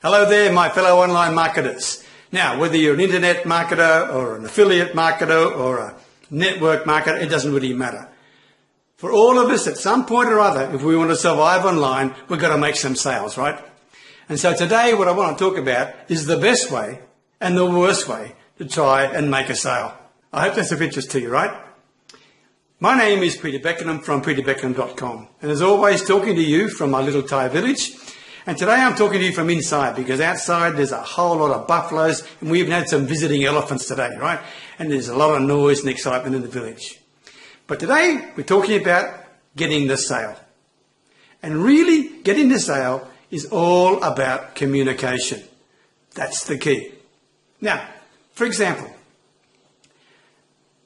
Hello there, my fellow online marketers. Now, whether you're an internet marketer or an affiliate marketer or a network marketer, it doesn't really matter. For all of us, at some point or other, if we want to survive online, we've got to make some sales, right? And so today, what I want to talk about is the best way and the worst way to try and make a sale. I hope that's of interest to you, right? My name is Peter Beckenham from peterbeckenham.com. And as always, talking to you from my little Thai village. And today I'm talking to you from inside, because outside there's a whole lot of buffaloes, and we even had some visiting elephants today, right? And there's a lot of noise and excitement in the village. But today we're talking about getting the sale. And really, getting the sale is all about communication. That's the key. Now, for example,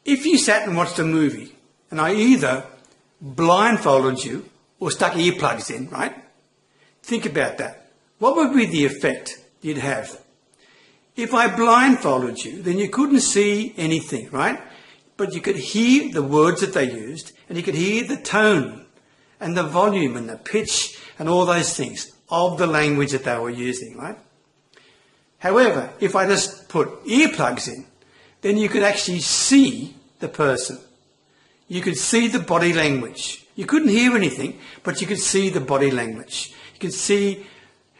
if you sat and watched a movie, and I either blindfolded you or stuck earplugs in, right? Think about that. What would be the effect you'd have? If I blindfolded you, then you couldn't see anything, right? But you could hear the words that they used, and you could hear the tone and the volume and the pitch and all those things of the language that they were using, right? However, if I just put earplugs in, then you could actually see the person. You could see the body language. You couldn't hear anything, but you could see the body language. You could see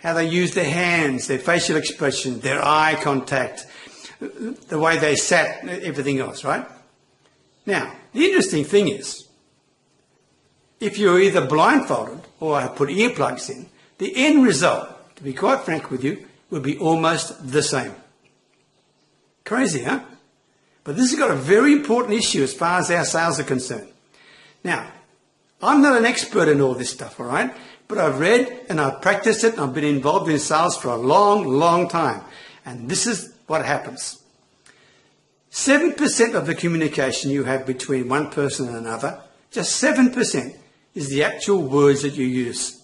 how they use their hands, their facial expression, their eye contact, the way they sat, everything else, right? Now, the interesting thing is, if you're either blindfolded or I put earplugs in, the end result, to be quite frank with you, would be almost the same. Crazy, huh? But this has got a very important issue as far as our sales are concerned. Now, I'm not an expert in all this stuff, all right? But I've read and I've practiced it and I've been involved in sales for a long, long time. And this is what happens. 7% of the communication you have between one person and another, just 7% is the actual words that you use.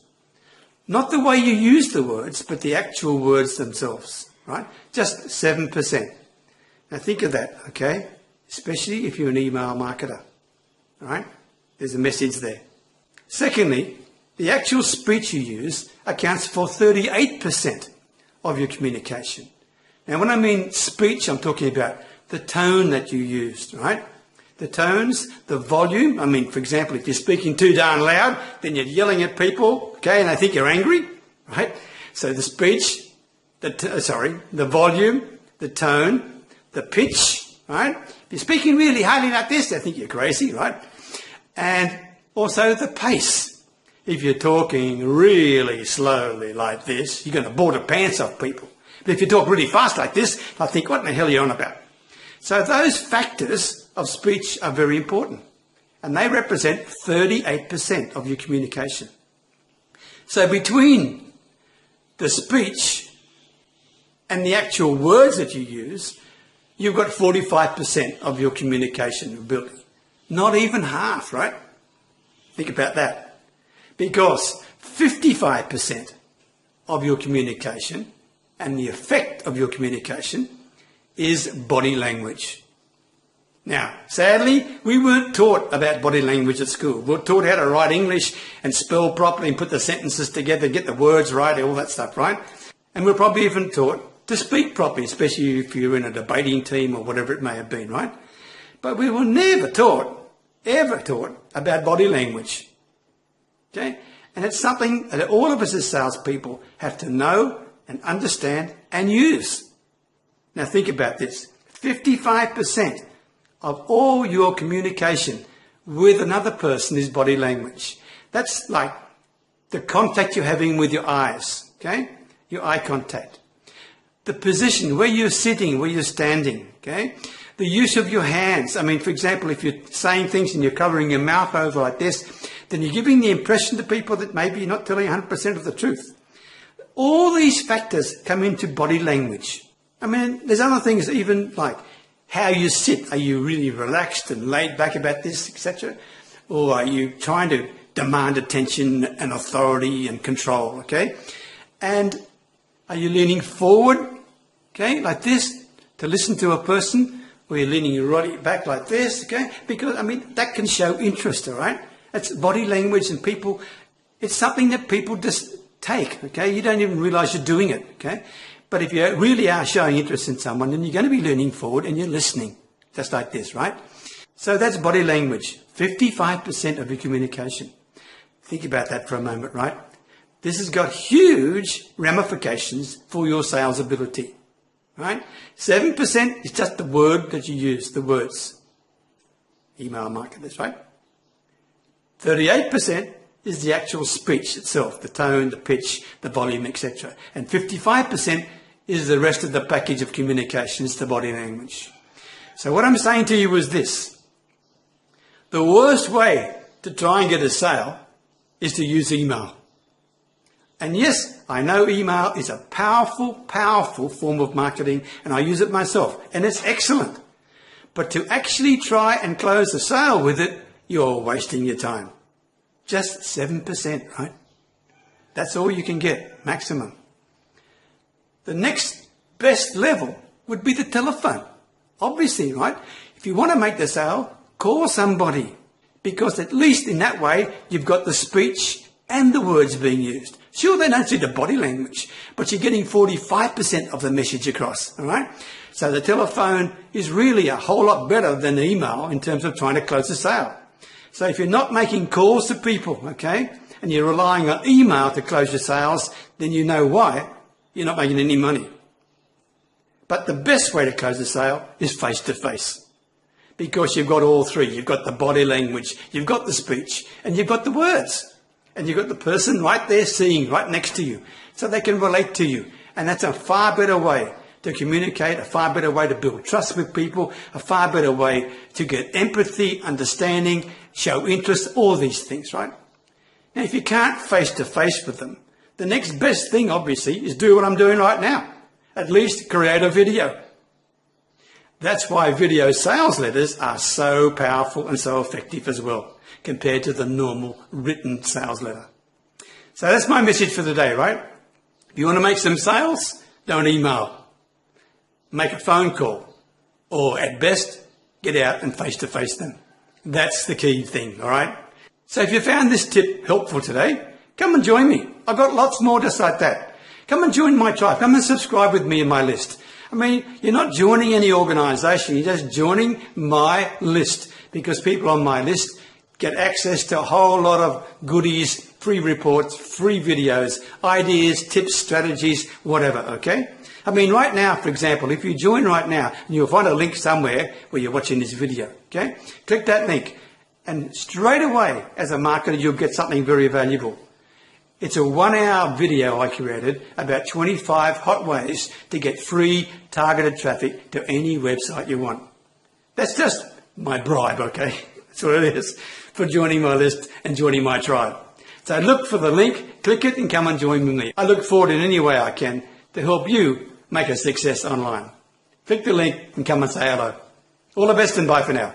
Not the way you use the words, but the actual words themselves, right? Just 7%. Now think of that, okay? Especially if you're an email marketer, all right? There's a message there. Secondly, the actual speech you use accounts for 38% of your communication. Now, when I mean speech, I'm talking about the tone that you used, right? The tones, the volume. I mean, for example, if you're speaking too darn loud, then you're yelling at people, okay, and they think you're angry, right? So the speech, the volume, the tone, the pitch, right? If you're speaking really highly like this, they think you're crazy, right? And also the pace. If you're talking really slowly like this, you're going to bore the pants off people. But if you talk really fast like this, they'll think, what in the hell are you on about? So those factors of speech are very important. And they represent 38% of your communication. So between the speech and the actual words that you use, you've got 45% of your communication ability. Not even half, right? Think about that. Because 55% of your communication and the effect of your communication is body language. Now, sadly, we weren't taught about body language at school. We were taught how to write English and spell properly and put the sentences together, get the words right, all that stuff, right? And we're probably even taught to speak properly, especially if you're in a debating team or whatever it may have been, right? But we were never taught, ever taught, about body language. Okay? And it's something that all of us as salespeople have to know and understand and use. Now think about this. 55% of all your communication with another person is body language. That's like the contact you're having with your eyes, okay? Your eye contact. The position, where you're sitting, where you're standing, okay? The use of your hands. I mean, for example, if you're saying things and you're covering your mouth over like this, then you're giving the impression to people that maybe you're not telling 100% of the truth. All these factors come into body language. I mean, there's other things, even like how you sit. Are you really relaxed and laid back about this, etc.? Or are you trying to demand attention and authority and control, okay? And are you leaning forward, okay, like this, to listen to a person? Or you're leaning right back like this, okay? Because, I mean, that can show interest, all right? It's body language, and people, it's something that people just take, okay? You don't even realize you're doing it, okay? But if you really are showing interest in someone, then you're going to be leaning forward and you're listening, just like this, right? So that's body language, 55% of your communication. Think about that for a moment, right? This has got huge ramifications for your sales ability, right? 7% is just the word that you use, the words. Email marketers, right? 38% is the actual speech itself, the tone, the pitch, the volume, etc. And 55% is the rest of the package of communications, the body language. So what I'm saying to you is this. The worst way to try and get a sale is to use email. And yes, I know email is a powerful, powerful form of marketing, and I use it myself, and it's excellent. But to actually try and close a sale with it, you're wasting your time. Just 7%, right? That's all you can get, maximum. The next best level would be the telephone. Obviously, right? If you want to make the sale, call somebody. Because at least in that way, you've got the speech and the words being used. Sure, they don't see the body language, but you're getting 45% of the message across, all right? So the telephone is really a whole lot better than email in terms of trying to close a sale. So if you're not making calls to people, okay, and you're relying on email to close your sales, then you know why you're not making any money. But the best way to close a sale is face-to-face, because you've got all three. You've got the body language, you've got the speech, and you've got the words. And you've got the person right there seeing, right next to you, so they can relate to you. And that's a far better way to communicate, a far better way to build trust with people, a far better way to get empathy, understanding, show interest, all these things, right? Now, if you can't face-to-face with them, the next best thing, obviously, is do what I'm doing right now. At least create a video. That's why video sales letters are so powerful and so effective as well, compared to the normal written sales letter. So that's my message for the day, right? If you want to make some sales, don't email. Make a phone call. Or at best, get out and face-to-face them. That's the key thing, all right? So if you found this tip helpful today, come and join me. I've got lots more just like that. Come and join my tribe. Come and subscribe with me in my list. I mean, you're not joining any organisation. You're just joining my list, because people on my list get access to a whole lot of goodies, free reports, free videos, ideas, tips, strategies, whatever, okay? I mean, right now, for example, if you join right now, you'll find a link somewhere where you're watching this video, okay? Click that link, and straight away, as a marketer, you'll get something very valuable. It's a 1-hour video I created about 25 hot ways to get free targeted traffic to any website you want. That's just my bribe, okay? That's what it is for joining my list and joining my tribe. So look for the link, click it, and come and join with me. I look forward in any way I can to help you make a success online. Click the link and come and say hello. All the best and bye for now.